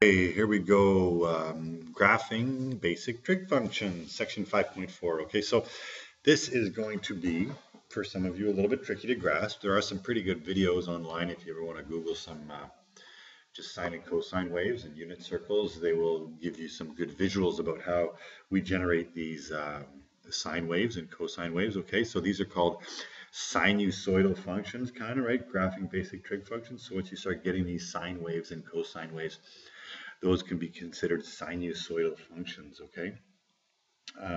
Hey, here we go. Graphing basic trig functions, section 5.4. Okay, so this is going to be, for some of you, a little bit tricky to grasp. There are some pretty good videos online if you ever want to Google some just sine and cosine waves and unit circles. They will give you some good visuals about how we generate these sine waves and cosine waves. Okay, so these are called sinusoidal functions, kind of, right? Graphing basic trig functions. So once you start getting these sine waves and cosine waves, those can be considered sinusoidal functions, okay?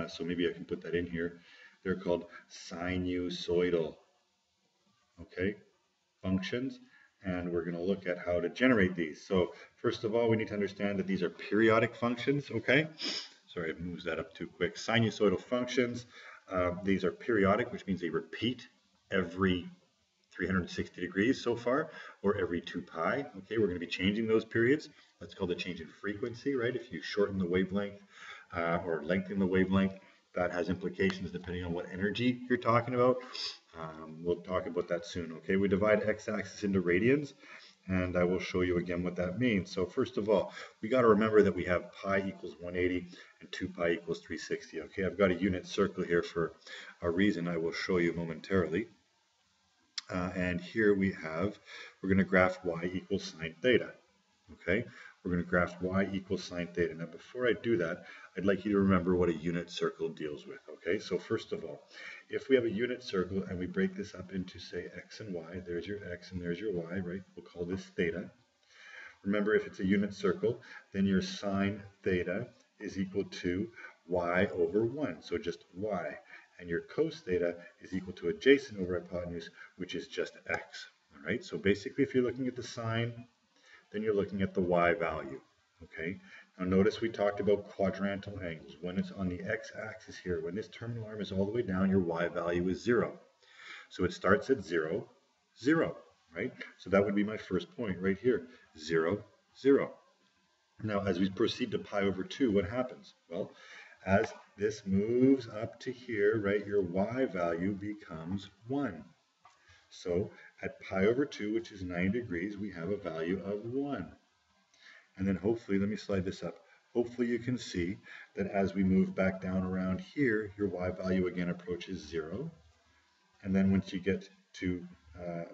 So maybe I can put that in here. They're called sinusoidal, okay, functions, and we're going to look at how to generate these. So first of all, we need to understand that these are periodic functions, okay? Sorry, I moved that up too quick. Sinusoidal functions, these are periodic, which means they repeat every 360 degrees so far, or every 2 pi. Okay, we're going to be changing those periods. That's called a change in frequency, right? If you shorten the wavelength or lengthen the wavelength, that has implications depending on what energy you're talking about. We'll talk about that soon. Okay, we divide x-axis into radians, and I will show you again what that means. So first of all, we got to remember that we have pi equals 180 and 2 pi equals 360. Okay, I've got a unit circle here for a reason I will show you momentarily. And here we're going to graph y equals sine theta. Okay, we're going to graph y equals sine theta. Now, before I do that, I'd like you to remember what a unit circle deals with. Okay, so first of all, if we have a unit circle and we break this up into, say, x and y, there's your x and there's your y, right? We'll call this theta. Remember, if it's a unit circle, then your sine theta is equal to y over 1, so just y. And your cos theta is equal to adjacent over hypotenuse, which is just x. All right, so basically if you're looking at the sine, then you're looking at the y value. Okay, now notice we talked about quadrantal angles. When it's on the x-axis here, when this terminal arm is all the way down, your y value is 0. So it starts at 0, 0, right? So that would be my first point right here, 0, 0. Now, as we proceed to pi over 2, what happens? Well, as this moves up to here, right, your y value becomes 1. So at pi over 2, which is 90 degrees, we have a value of 1. And then hopefully, let me slide this up. Hopefully you can see that as we move back down around here, your y value again approaches 0. And then once you get to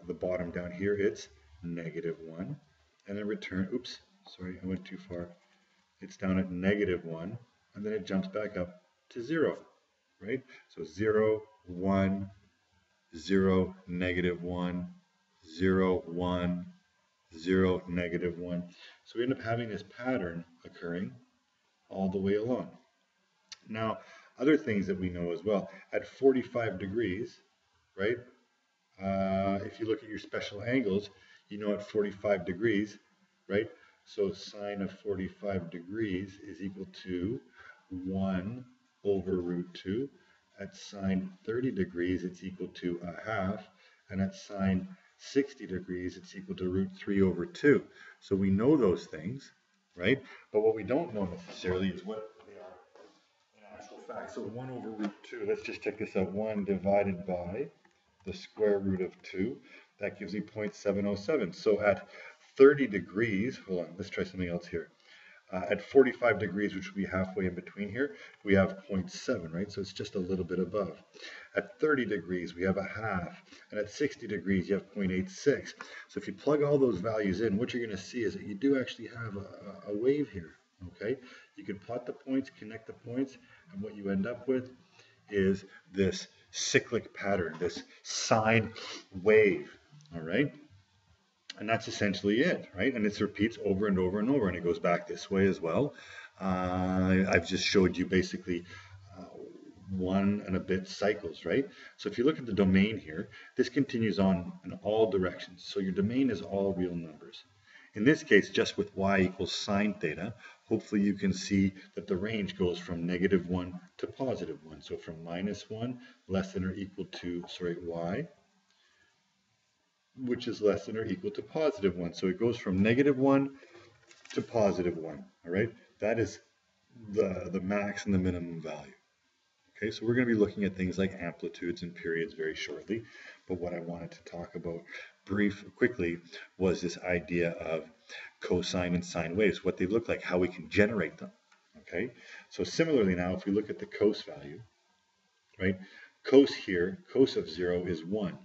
the bottom down here, it's -1. And then return, oops, sorry, I went too far. It's down at -1, and then it jumps back up to 0, right? So 0, 1, 0, -1, 0, 1, 0, -1. So we end up having this pattern occurring all the way along. Now, other things that we know as well, at 45 degrees, right? If you look at your special angles, you know at 45 degrees, right? So sine of 45 degrees is equal to 1 over root 2. At sine 30 degrees, it's equal to 1/2. And at sine 60 degrees, it's equal to root 3 over 2. So we know those things, right? But what we don't know necessarily is what they are in actual fact. So 1 over root 2, let's just check this out. 1 divided by the square root of 2, that gives me 0.707. So at 30 degrees, hold on, let's try something else here. At 45 degrees, which would be halfway in between here, we have 0.7, right? So it's just a little bit above. At 30 degrees, we have 1/2. And at 60 degrees, you have 0.86. So if you plug all those values in, what you're going to see is that you do actually have a wave here, okay? You can plot the points, connect the points, and what you end up with is this cyclic pattern, this sine wave, all right? And that's essentially it, right? And it repeats over and over and over, and it goes back this way as well. I've just showed you basically 1 and a bit cycles, right? So if you look at the domain here, this continues on in all directions. So your domain is all real numbers. In this case, just with y equals sine theta, hopefully you can see that the range goes from -1 to +1. So from -1 less than or equal to, y, which is less than or equal to +1. So it goes from -1 to +1, all right? That is the max and the minimum value. Okay, so we're going to be looking at things like amplitudes and periods very shortly, but what I wanted to talk about quickly was this idea of cosine and sine waves, what they look like, how we can generate them. Okay, so similarly now, if we look at the cos value, right? Cos here, cos of 0 is 1.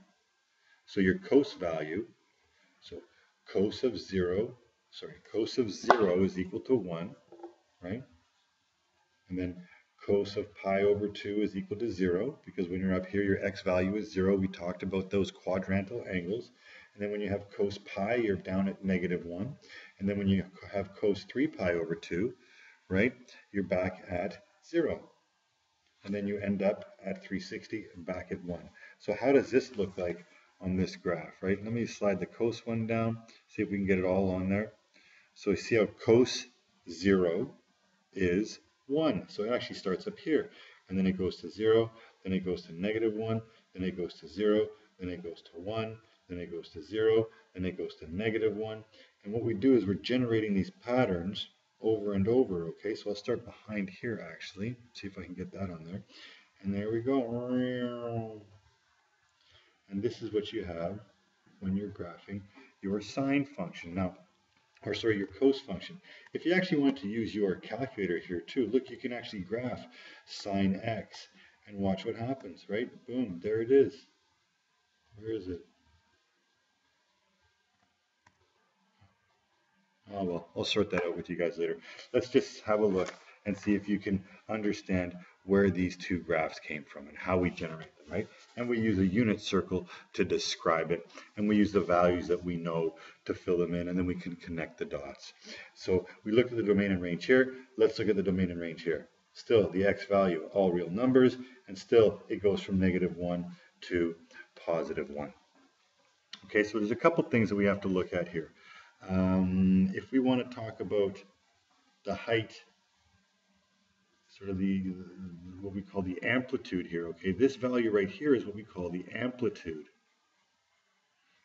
So your cos value, so cos of 0 is equal to 1, right? And then cos of pi over 2 is equal to 0, because when you're up here, your x value is 0. We talked about those quadrantal angles. And then when you have cos pi, you're down at -1. And then when you have cos 3 pi over 2, right, you're back at 0. And then you end up at 360 and back at 1. So how does this look like on this graph, right? Let me slide the cos one down, see if we can get it all on there. So you see how cos 0 is 1. So it actually starts up here. And then it goes to 0, then it goes to -1, then it goes to 0, then it goes to 1, then it goes to 0, then it goes to -1. And what we do is we're generating these patterns over and over, okay? So I'll start behind here actually, see if I can get that on there. And there we go. And this is what you have when you're graphing your sine function. Now, or sorry, your cos function. If you actually want to use your calculator here too, look, you can actually graph sine x and watch what happens, right? Boom, there it is. Where is it? Oh, well, I'll sort that out with you guys later. Let's just have a look and see if you can understand where these two graphs came from and how we generate them, right? And we use a unit circle to describe it, and we use the values that we know to fill them in, and then we can connect the dots. So we looked at the domain and range here. Let's look at the domain and range here. Still, the x value, all real numbers, and still it goes from -1 to +1. Okay, so there's a couple things that we have to look at here. If we want to talk about the height, sort of what we call the amplitude here, okay, this value right here is what we call the amplitude.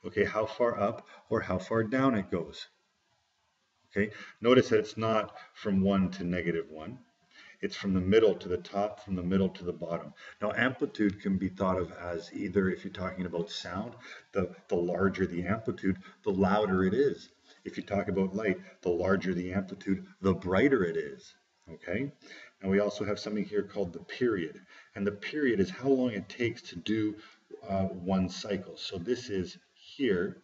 Okay, how far up or how far down it goes. Okay, notice that it's not from 1 to -1. It's from the middle to the top, from the middle to the bottom. Now, amplitude can be thought of as either, if you're talking about sound, the larger the amplitude, the louder it is. If you talk about light, the larger the amplitude, the brighter it is. Okay? And we also have something here called the period. And the period is how long it takes to do one cycle. So this is here,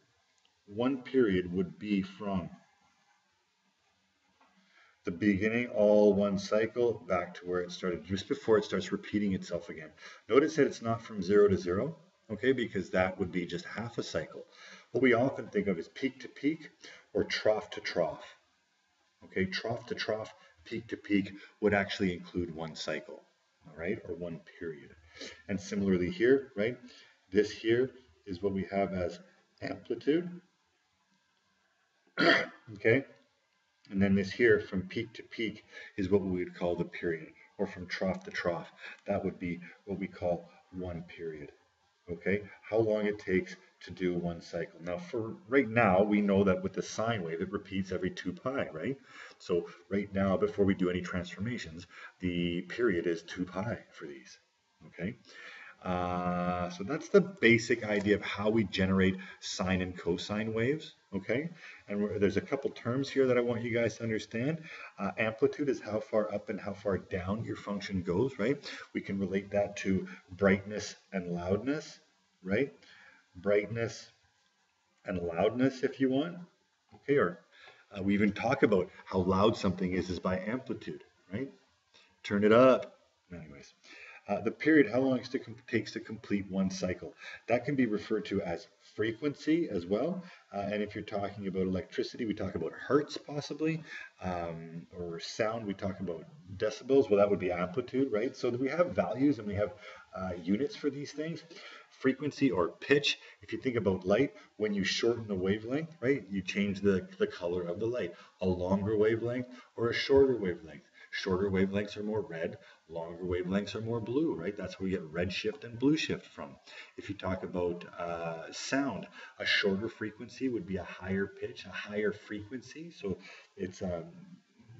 one period would be from the beginning, all one cycle, back to where it started, just before it starts repeating itself again. Notice that it's not from 0 to 0, okay, because that would be just half a cycle. What we often think of is peak to peak or trough to trough. Okay, trough to trough, peak to peak would actually include one cycle, all right, or one period. And similarly here, right, this here is what we have as amplitude, okay? And then this here, from peak to peak, is what we would call the period, or from trough to trough. That would be what we call one period, okay? How long it takes to do one cycle. Now, for right now, we know that with the sine wave, it repeats every 2 pi, right? So right now, before we do any transformations, the period is 2 pi for these, okay? So that's the basic idea of how we generate sine and cosine waves, okay? And there's a couple terms here that I want you guys to understand. Amplitude is how far up and how far down your function goes, right? We can relate that to brightness and loudness, right? Brightness and loudness if you want, okay? Or we even talk about how loud something is by amplitude, right? Turn it up. Anyways. The period, how long it takes to complete one cycle. That can be referred to as frequency as well. And if you're talking about electricity, we talk about hertz possibly, or sound, we talk about decibels. Well, that would be amplitude, right? So we have values and we have units for these things. Frequency or pitch, if you think about light, when you shorten the wavelength, right, you change the color of the light. A longer wavelength or a shorter wavelength. Shorter wavelengths are more red, longer wavelengths are more blue, right? That's where we get red shift and blue shift from. If you talk about sound, a shorter frequency would be a higher pitch, a higher frequency. So it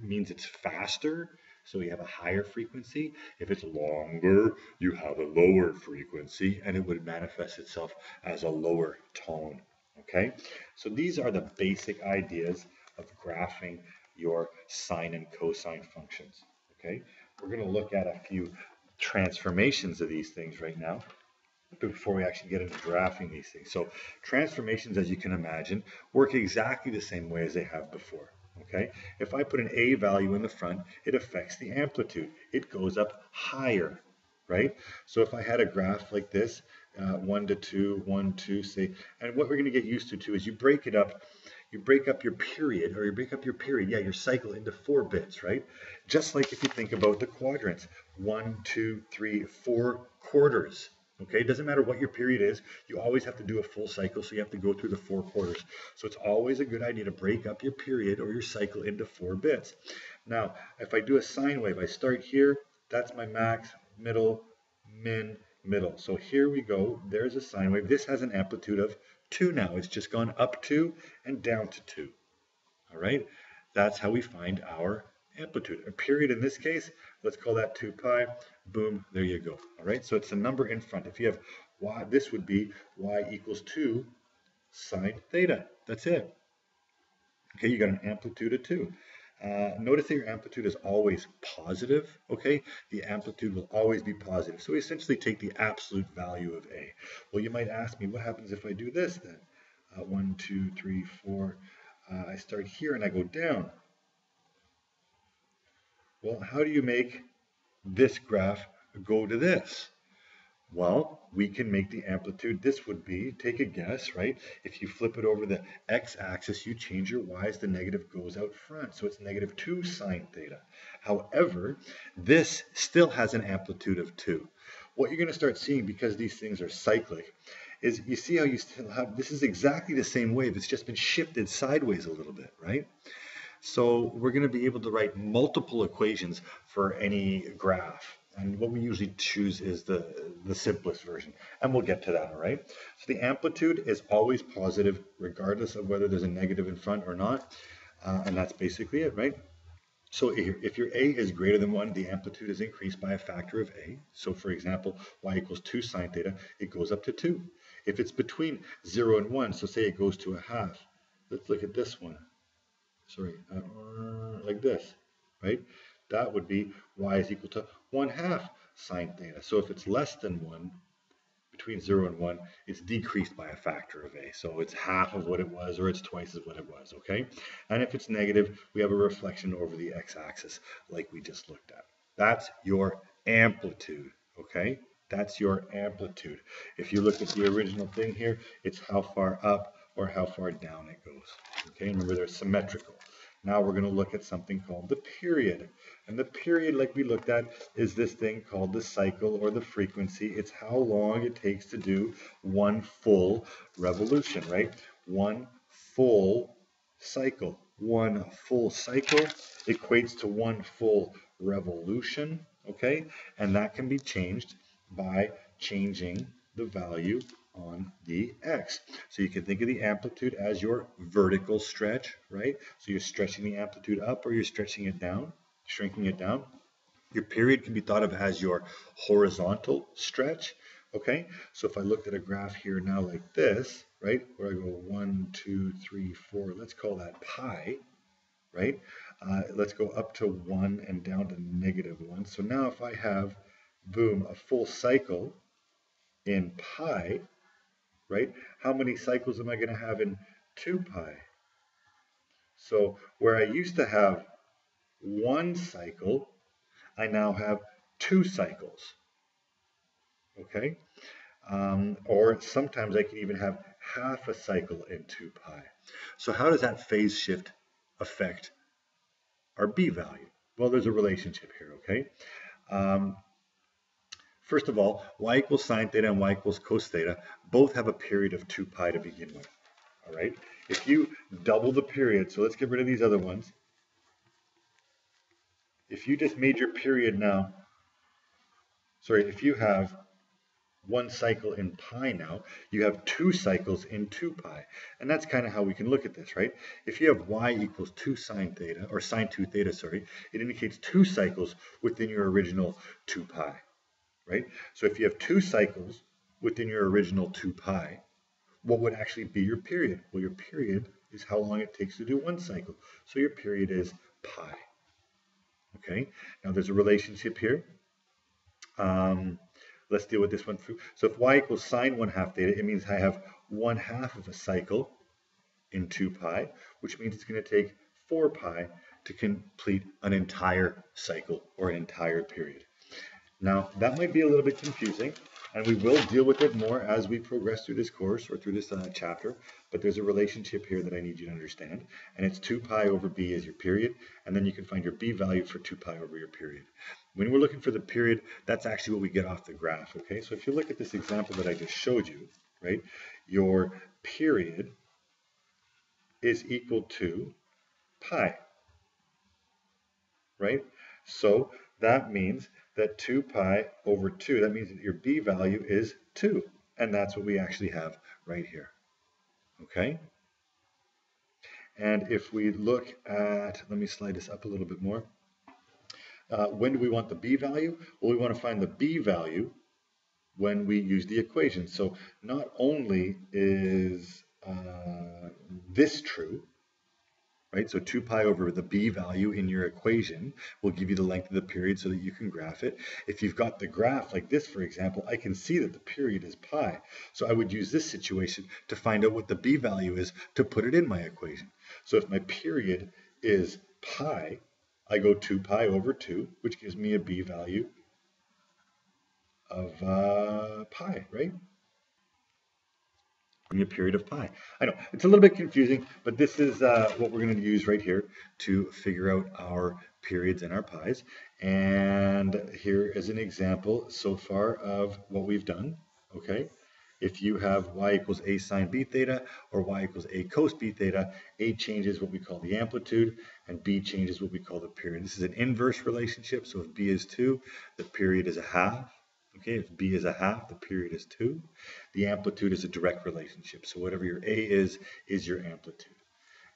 means it's faster. So you have a higher frequency. If it's longer, you have a lower frequency, and it would manifest itself as a lower tone. Okay, so these are the basic ideas of graphing your sine and cosine functions. Okay, we're going to look at a few transformations of these things right now before we actually get into graphing these things. So transformations, as you can imagine, work exactly the same way as they have before. Okay, if I put an a value in the front, it affects the amplitude. It goes up higher, right? So if I had a graph like this, 1 to 2, 1, 2, say, and what we're going to get used to too is you break it up. You break up your period, your cycle into 4 bits, right? Just like if you think about the quadrants, 1, 2, 3, 4 quarters. Okay, it doesn't matter what your period is, you always have to do a full cycle, so you have to go through the 4 quarters. So it's always a good idea to break up your period or your cycle into 4 bits. Now, if I do a sine wave, I start here, that's my max, middle, min, middle. So here we go, there's a sine wave. This has an amplitude of 2 now. It's just gone up 2 and down to 2. All right, that's how we find our amplitude. A period in this case, let's call that 2 pi. Boom, there you go. All right, so it's a number in front. If you have y, this would be y equals 2 sine theta. That's it. Okay, you got an amplitude of 2. Notice that your amplitude is always positive, okay? The amplitude will always be positive. So we essentially take the absolute value of A. Well, you might ask me, what happens if I do this then? 1, 2, 3, 4. I start here and I go down. Well, how do you make this graph go to this? Well, we can make the amplitude, this would be, take a guess, right? If you flip it over the x-axis, you change your y as the negative goes out front. So it's negative 2 sine theta. However, this still has an amplitude of 2. What you're going to start seeing, because these things are cyclic, is you see how you still have, this is exactly the same wave. It's just been shifted sideways a little bit, right? So we're going to be able to write multiple equations for any graph. And what we usually choose is the simplest version. And we'll get to that, all right? So the amplitude is always positive, regardless of whether there's a negative in front or not. And that's basically it, right? So if your a is greater than 1, the amplitude is increased by a factor of a. So for example, y equals 2 sine theta, it goes up to 2. If it's between 0 and 1, so say it goes to a half. Let's look at this one. Sorry, like this, right? That would be y is equal to 1/2 sine theta. So if it's less than 1, between 0 and 1, it's decreased by a factor of a. So it's half of what it was, or it's twice as what it was, okay? And if it's negative, we have a reflection over the x-axis, like we just looked at. That's your amplitude, okay? That's your amplitude. If you look at the original thing here, it's how far up or how far down it goes, okay? Remember, they're symmetrical. Now we're going to look at something called the period. And the period, like we looked at, is this thing called the cycle or the frequency. It's how long it takes to do one full revolution, right? One full cycle. One full cycle equates to one full revolution, okay? And that can be changed by changing the value on the x. So you can think of the amplitude as your vertical stretch, right? So you're stretching the amplitude up or you're stretching it down, shrinking it down. Your period can be thought of as your horizontal stretch, okay? So if I looked at a graph here now like this, right, where I go 1, 2, 3, 4, let's call that pi, right? Let's go up to 1 and down to -1. So now if I have, boom, a full cycle in pi, right? How many cycles am I going to have in 2 pi? So where I used to have 1 cycle, I now have 2 cycles, okay? Or sometimes I can even have half a cycle in 2 pi. So how does that phase shift affect our b value? Well, there's a relationship here, okay? First of all, y equals sine theta and y equals cos theta both have a period of 2 pi to begin with, all right? If you double the period, so let's get rid of these other ones. If you just made your period now, sorry, if you have 1 cycle in pi now, you have 2 cycles in 2 pi. And that's kind of how we can look at this, right? If you have y equals 2 sine theta, or sine 2 theta, sorry, it indicates 2 cycles within your original 2 pi, right? So if you have 2 cycles within your original 2 pi, what would actually be your period? Well, your period is how long it takes to do one cycle. So your period is pi. Okay, now there's a relationship here. Let's deal with this one. So if y equals sine 1/2 theta, it means I have 1/2 of a cycle in 2 pi, which means it's going to take 4 pi to complete an entire cycle or an entire period. Now, that might be a little bit confusing, and we will deal with it more as we progress through this course or through this chapter, but there's a relationship here that I need you to understand, and it's 2 pi over b is your period, and then you can find your b value for 2 pi over your period. When we're looking for the period, that's actually what we get off the graph, okay? So if you look at this example that I just showed you, right, your period is equal to pi, right? So that means that 2 pi over 2, that means that your b value is 2. And that's what we actually have right here. Okay? And if we look at, let me slide this up a little bit more. When do we want the b value? Well, we want to find the b value when we use the equation. So not only is this true, right? So 2 pi over the b value in your equation will give you the length of the period so that you can graph it. If you've got the graph like this, for example, I can see that the period is pi. So I would use this situation to find out what the b value is to put it in my equation. So if my period is pi, I go 2 pi over 2, which gives me a b value of pi, right? A period of pi. I know it's a little bit confusing, but this is what we're going to use right here to figure out our periods and our pi's. And here is an example so far of what we've done. Okay, if you have y equals a sine b theta or y equals a cos b theta, a changes what we call the amplitude and b changes what we call the period. This is an inverse relationship, so if b is 2, the period is a half. Okay, if b is a half, the period is 2. The amplitude is a direct relationship. So whatever your a is your amplitude.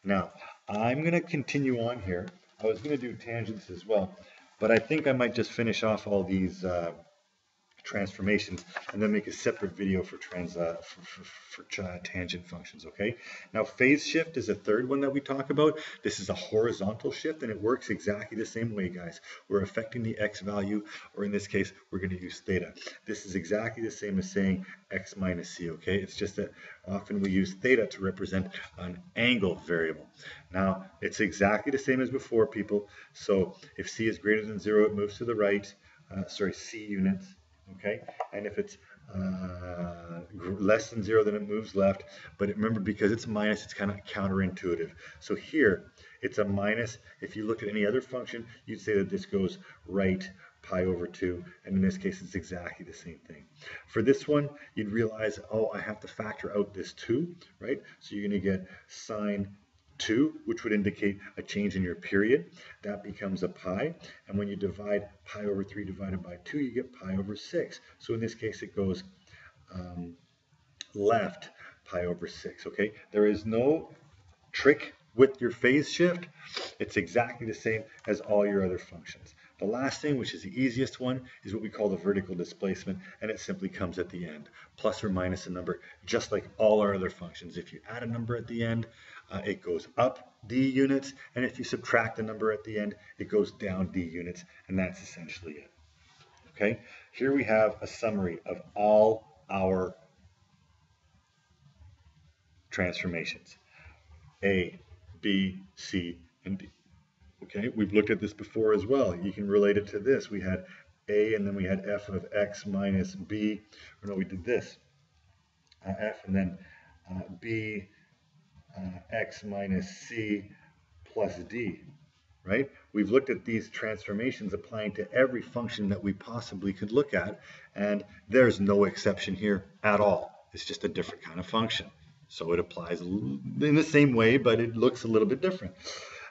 Now, I'm going to continue on here. I was going to do tangents as well, but I think I might just finish off all these transformations and then make a separate video for tangent functions. Okay, now phase shift is a third one that we talk about. This is a horizontal shift and it works exactly the same way, guys. We're affecting the x value, or in this case we're going to use theta. This is exactly the same as saying x minus c. Okay, it's just that often we use theta to represent an angle variable. Now it's exactly the same as before, people. So if c is greater than 0, it moves to the right. C units. Okay, and if it's less than 0, then it moves left. But remember, because it's minus, it's kind of counterintuitive. So here, it's a minus. If you look at any other function, you'd say that this goes right pi over 2, and in this case, it's exactly the same thing. For this one, you'd realize, oh, I have to factor out this 2, right? So you're going to get sine 2, which would indicate a change in your period. That becomes a pi, and when you divide pi over 3 divided by 2, you get pi over 6. So in this case, it goes left pi over 6. Okay, there is no trick with your phase shift. It's exactly the same as all your other functions. The last thing, which is the easiest one, is what we call the vertical displacement, and it simply comes at the end, plus or minus a number, just like all our other functions. If you add a number at the end, it goes up d units, and if you subtract the number at the end, it goes down d units, and that's essentially it. Okay, here we have a summary of all our transformations, A, B, C, and D. Okay, we've looked at this before as well. You can relate it to this. We had A, and then we had f of x minus b, or no, we did this, f, and then b, x minus c plus d, right? We've looked at these transformations applying to every function that we possibly could look at, and there's no exception here at all. It's just a different kind of function. So it applies in the same way, but it looks a little bit different.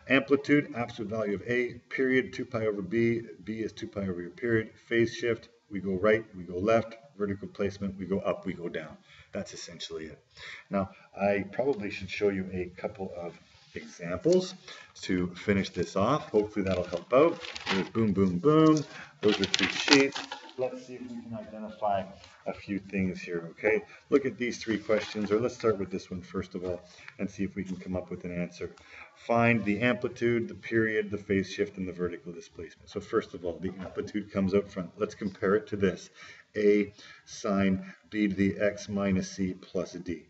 Amplitude, absolute value of a, period, 2 pi over b, b is 2 pi over your period. Phase shift, we go right, we go left. Vertical placement, we go up, we go down. That's essentially it. Now, I probably should show you a couple of examples to finish this off. Hopefully that'll help out. There's boom, boom, boom. Those are 3 sheets. let's see if we can identify a few things here, okay? Look at these three questions, or let's start with this one first of all, and see if we can come up with an answer. Find the amplitude, the period, the phase shift, and the vertical displacement. So first of all, the amplitude comes out front. Let's compare it to this. A sine b to the x minus c plus d.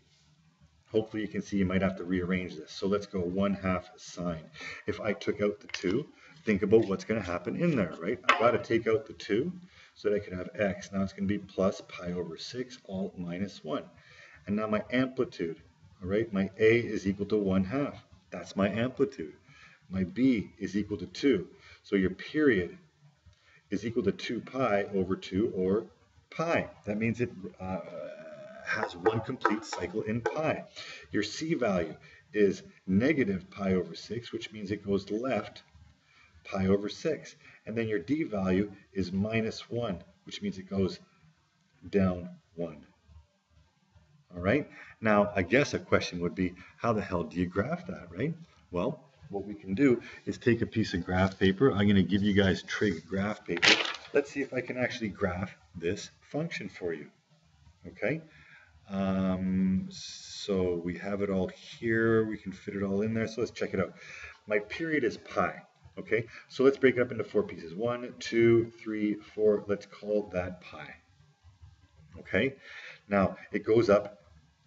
Hopefully you can see you might have to rearrange this. So let's go 1/2 sine. If I took out the 2, think about what's going to happen in there, right? I've got to take out the 2 so that I can have x. Now it's going to be plus pi over 6 all minus 1. And now my amplitude, all right, my a is equal to 1/2. That's my amplitude. My b is equal to 2. So your period is equal to 2 pi over 2, or pi. That means it has one complete cycle in pi. Your c value is negative pi over 6, which means it goes left pi over 6. And then your d value is minus 1, which means it goes down 1. All right? Now, I guess a question would be, how the hell do you graph that, right? Well, what we can do is take a piece of graph paper. I'm going to give you guys trig graph paper. Let's see if I can actually graph this function for you. Okay? So we have it all here. We can fit it all in there. So let's check it out. My period is pi. Okay, so let's break it up into 4 pieces. 1, 2, 3, 4. Let's call that pi. Okay, now it goes up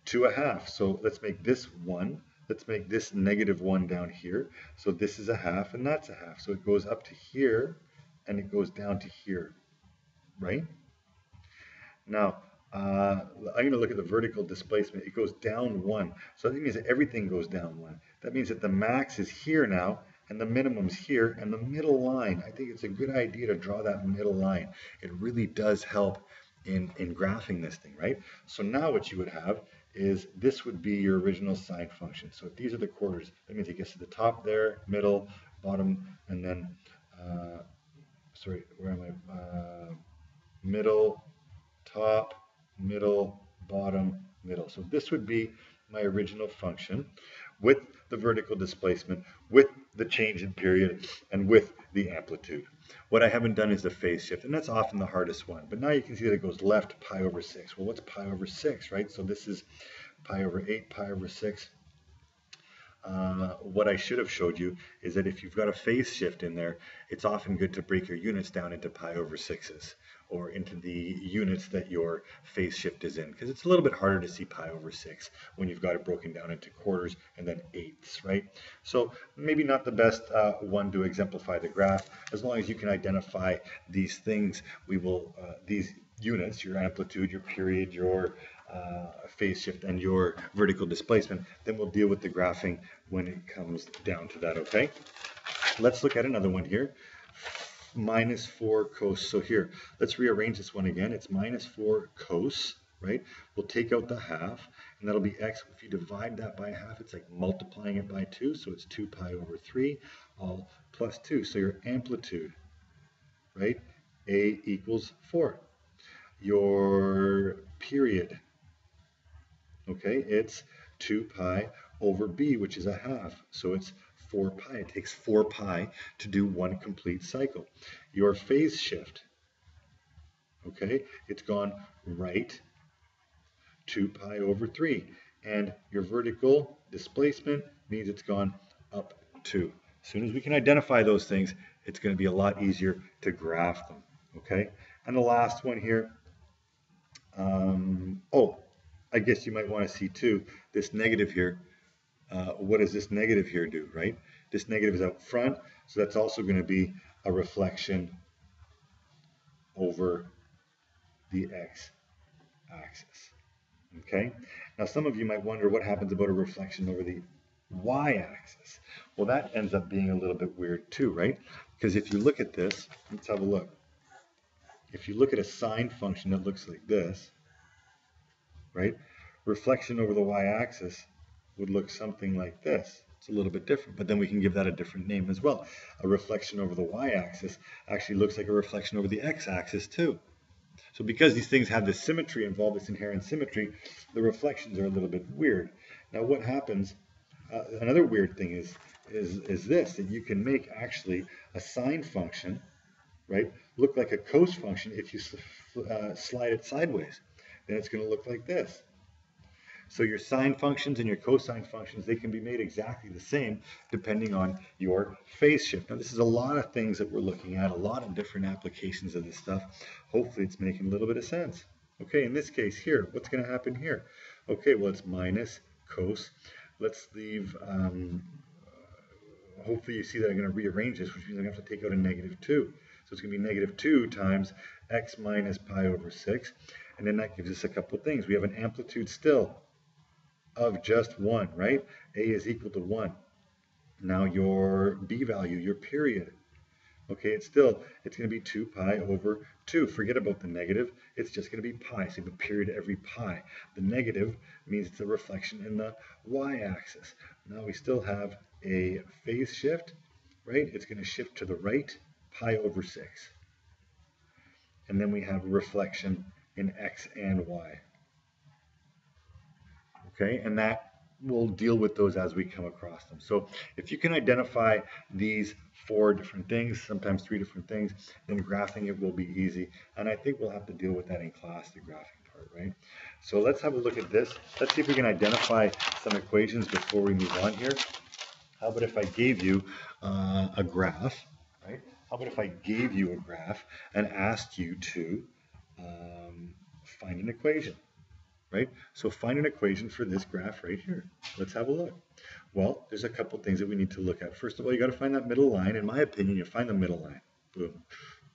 to 1/2. So let's make this 1. Let's make this -1 down here. So this is 1/2 and that's 1/2. So it goes up to here and it goes down to here, right? Now, I'm going to look at the vertical displacement. It goes down 1. So that means that everything goes down 1. That means that the max is here now, and the minimum's here, and the middle line. I think it's a good idea to draw that middle line. It really does help in graphing this thing, right? So now what you would have is this would be your original sine function. So if these are the quarters, that means it gets to the top there, middle, bottom, and then, sorry, where am I? Middle, top, middle, bottom, middle. So this would be my original function with the vertical displacement, with the change in period, and with the amplitude. What I haven't done is the phase shift, and that's often the hardest one. But now you can see that it goes left pi over 6. Well, what's pi over 6, right? So this is pi over 8, pi over 6. What I should have showed you is that if you've got a phase shift in there, it's often good to break your units down into pi over 6s, or into the units that your phase shift is in, because it's a little bit harder to see pi over 6 when you've got it broken down into quarters and then eighths, right? So maybe not the best one to exemplify the graph. As long as you can identify these things, we will, these units, your amplitude, your period, your phase shift, and your vertical displacement, then we'll deal with the graphing when it comes down to that, okay? Let's look at another one here. Minus 4 cos. So here, let's rearrange this one again. It's minus 4 cos, right? We'll take out the 1/2, and that'll be x. If you divide that by 1/2, it's like multiplying it by 2, so it's 2 pi over 3, all plus 2. So your amplitude, right, a equals 4. Your period, okay, it's 2 pi over b, which is 1/2. So it's 4 pi. It takes 4 pi to do one complete cycle. Your phase shift, okay, it's gone right 2 pi over 3. And your vertical displacement means it's gone up 2. As soon as we can identify those things, it's going to be a lot easier to graph them, okay? And the last one here, I guess you might want to see too, this negative here. What does this negative here do, right? This negative is out front, so that's also going to be a reflection over the x-axis. Okay? Now some of you might wonder what happens about a reflection over the y-axis. Well, that ends up being a little bit weird too, right? Because if you look at this, let's have a look. If you look at a sine function that looks like this, right? Reflection over the y-axis would look something like this. It's a little bit different, but then we can give that a different name as well. A reflection over the y-axis actually looks like a reflection over the x-axis too. So because these things have this symmetry involved, this inherent symmetry, the reflections are a little bit weird. Now what happens, another weird thing is this, that you can make actually a sine function, right, look like a cos function if you slide it sideways. Then it's going to look like this. So your sine functions and your cosine functions, they can be made exactly the same depending on your phase shift. Now this is a lot of things that we're looking at, a lot of different applications of this stuff. Hopefully it's making a little bit of sense. Okay, in this case here, what's going to happen here? Okay, well it's minus cos. Let's leave, hopefully you see that I'm going to rearrange this, which means I'm going to have to take out a -2. So it's going to be -2 times x minus pi over 6. And then that gives us a couple of things. We have an amplitude still of just 1, right? A is equal to 1. Now your b value, your period, okay, it's going to be 2 pi over 2. Forget about the negative. It's just going to be pi. So you have a period every pi. The negative means it's a reflection in the y-axis. Now we still have a phase shift, right? It's going to shift to the right, pi over 6. And then we have a reflection in x and y. Okay, and that we'll deal with those as we come across them. So if you can identify these 4 different things, sometimes 3 different things, then graphing it will be easy. And I think we'll have to deal with that in class, the graphing part, right? So let's have a look at this. Let's see if we can identify some equations before we move on here. How about if I gave you a graph, right? How about if I gave you a graph and asked you to find an equation? Right? So find an equation for this graph right here. Let's have a look. Well, there's a couple things that we need to look at. First of all, you got to find that middle line. In my opinion, you find the middle line. Boom.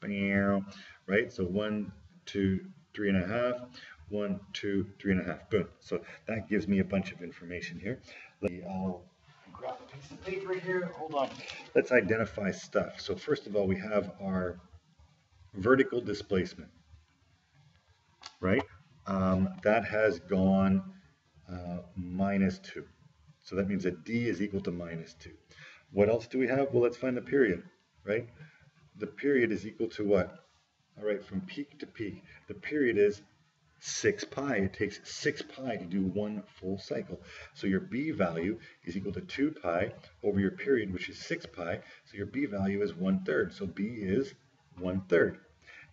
Bam. Right? So 1, 2, 3.5. 1, 2, 3.5. Boom. So that gives me a bunch of information here. I'll grab a piece of paper here. Hold on. Let's identify stuff. So first of all, we have our vertical displacement. Right? That has gone -2. So that means that d is equal to -2. What else do we have? Well, let's find the period, right? The period is equal to what? All right, from peak to peak, the period is 6 pi. It takes 6 pi to do one full cycle. So your b value is equal to 2 pi over your period, which is 6 pi. So your b value is 1/3. So b is 1/3.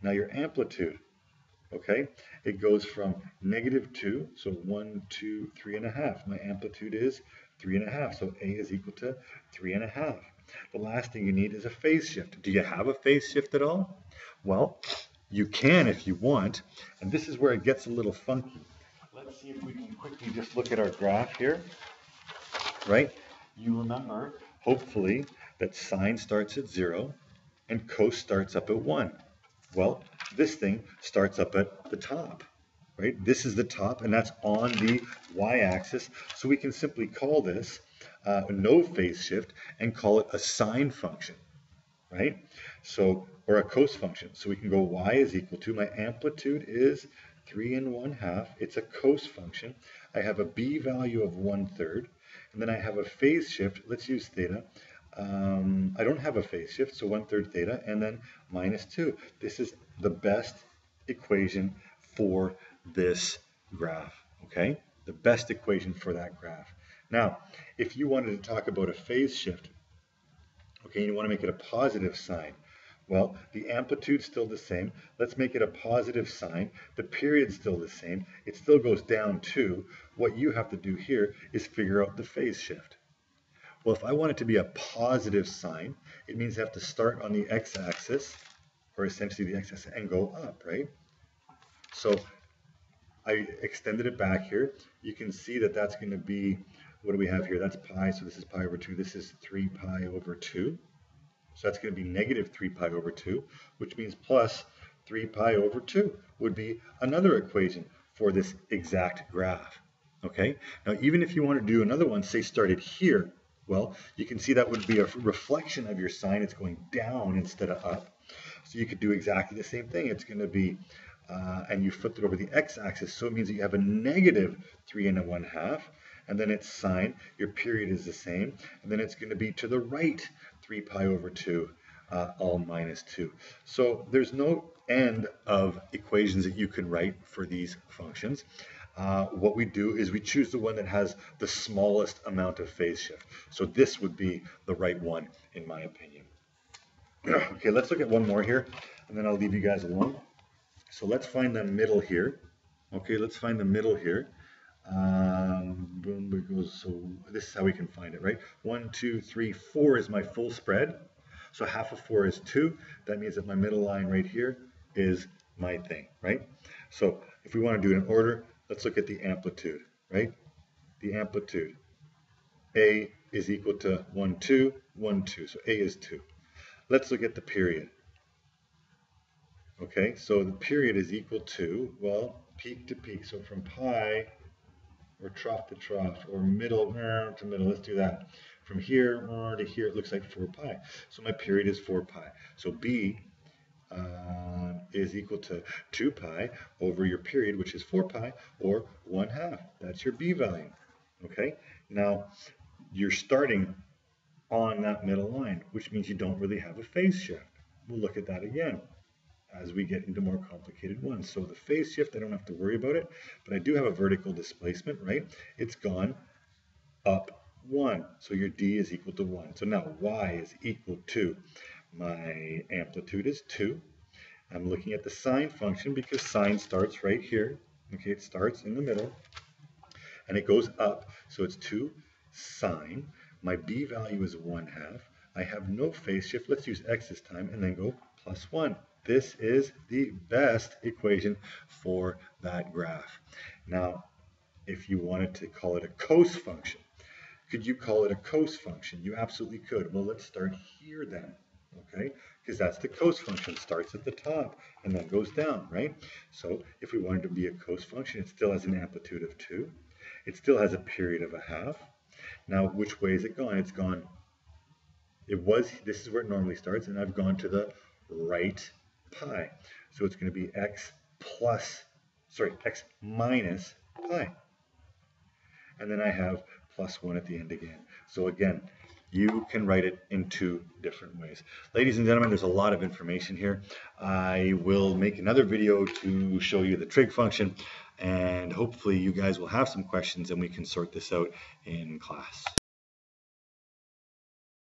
Now your amplitude, okay, it goes from -2, so 1, 2, 3.5. My amplitude is 3.5, so A is equal to 3.5. The last thing you need is a phase shift. Do you have a phase shift at all? Well, you can if you want, and this is where it gets a little funky. Let's see if we can quickly just look at our graph here, right? You remember, hopefully, that sine starts at 0 and cos starts up at 1. Well, this thing starts up at the top, right? This is the top, and that's on the y-axis. So we can simply call this no phase shift and call it a sine function, right? So, or a cos function. So we can go y is equal to, my amplitude is 3 1/2. It's a cos function. I have a b value of 1/3, and then I have a phase shift. Let's use theta. I don't have a phase shift, so 1/3 theta, and then -2. This is the best equation for this graph, okay? The best equation for that graph. Now, if you wanted to talk about a phase shift, okay, you want to make it a positive sign, well, the amplitude's still the same. Let's make it a positive sign. The period's still the same. It still goes down 2. What you have to do here is figure out the phase shift. Well, if I want it to be a positive sign, it means I have to start on the x-axis, or essentially the x-axis, and go up, right? So I extended it back here. You can see that that's going to be, what do we have here? That's pi, so this is pi over 2. This is 3 pi over 2. So that's going to be -3 pi over 2, which means plus 3 pi over 2 would be another equation for this exact graph, okay? Now, even if you want to do another one, say started here, well, you can see that would be a reflection of your sine. It's going down instead of up. So you could do exactly the same thing. It's going to be, and you flipped it over the x-axis, so it means that you have a -3 1/2, and then it's sine. Your period is the same, and then it's going to be to the right 3 pi over 2, all -2. So there's no end of equations that you can write for these functions. What we do is we choose the one that has the smallest amount of phase shift. So this would be the right one, in my opinion. Okay, let's look at one more here, and then I'll leave you guys alone. So let's find the middle here. Okay, let's find the middle here. Boom, it goes. So this is how we can find it, right? 1, 2, 3, 4 is my full spread. So half of 4 is 2. That means that my middle line right here is my thing, right? So if we want to do it in order, let's look at the amplitude, right? The amplitude. A is equal to 1, 2, 1, 2. So A is 2. Let's look at the period. Okay, so the period is equal to, well, peak to peak. So from pi, or trough to trough, or middle to middle, let's do that. From here to here, it looks like 4 pi. So my period is 4 pi. So B is equal to 2 pi over your period, which is 4 pi, or 1/2. That's your B value. Okay, now you're starting on that middle line, which means you don't really have a phase shift. We'll look at that again as we get into more complicated ones. So the phase shift, I don't have to worry about it, but I do have a vertical displacement, right? It's gone up 1. So your D is equal to 1. So now Y is equal to, my amplitude is 2. I'm looking at the sine function because sine starts right here. Okay, it starts in the middle and it goes up. So it's 2 sine. My B value is 1/2. I have no phase shift. Let's use X this time and then go +1. This is the best equation for that graph. Now, if you wanted to call it a cos function, could you call it a cos function? You absolutely could. Well, let's start here then, okay? Because that's the cos function. It starts at the top and then goes down, right? So if we wanted to be a cos function, it still has an amplitude of 2. It still has a period of 1/2. Now, which way is it gone? It's gone, this is where it normally starts, and I've gone to the right pi. So it's going to be x minus pi. And then I have +1 at the end again. So again, you can write it in 2 different ways. Ladies and gentlemen, there's a lot of information here. I will make another video to show you the trig function, and hopefully you guys will have some questions and we can sort this out in class.